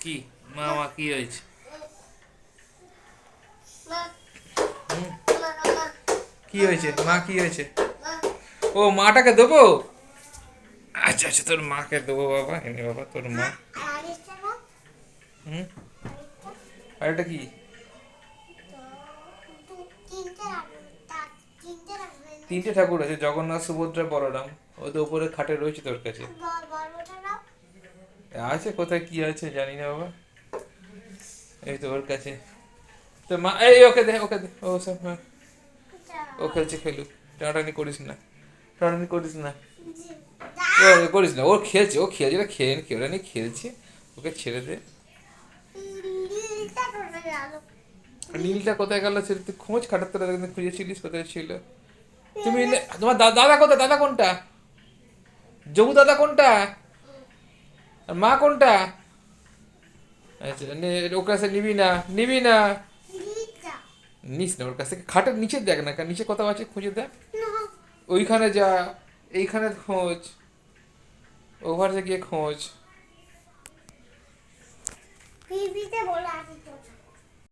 কি মামা কি হয়েছে? হুম, কি হয়েছে মা, কি হয়েছে? ও মাটাকে দেবো? আচ্ছা আচ্ছা, তোর মাকে দেবো বাবা, এনে বাবা তোর মা। হুম, আর এটা কি? তিনটে ঠাকুর আছে, জগন্নাথ, সুভদ্রা, বলরাম। ও তো উপরে খাটে রয়েছে তোর কাছে। আছে কোথায়, কি আছে জানি না বাবা। এই তো ওর কাছে। তো মা, এই ওকে দে, ওকে দে, ও সব হ্যাঁ। ও খেলছে, খেলুক। টানাটানি করিস না, টানাটানি করিস না। করিস না, ও খেলছে, ও খেলছে, খেয়ে কেউ নি খেলছে। ওকে ছেড়ে দে। আর নীলটা কোথায় গেল সে, তুই খোঁজ, খাটাতে কিন্তু খুঁজেছিলিস কোথায় ছিল। তুমি তোমার দাদা কোথায়, দাদা কোনটা? জবু দাদা কোনটা? আর মা কোনটা? আচ্ছা ওর কাছে নিবি না, নিবি না, নিস না ওর কাছ থেকে। খাটের নিচে দেখ না, নিচে কোথাও আছে খুঁজে দেখ। ওইখানে যা, এইখানে খোঁজ, ওভারে গিয়ে খোঁজ।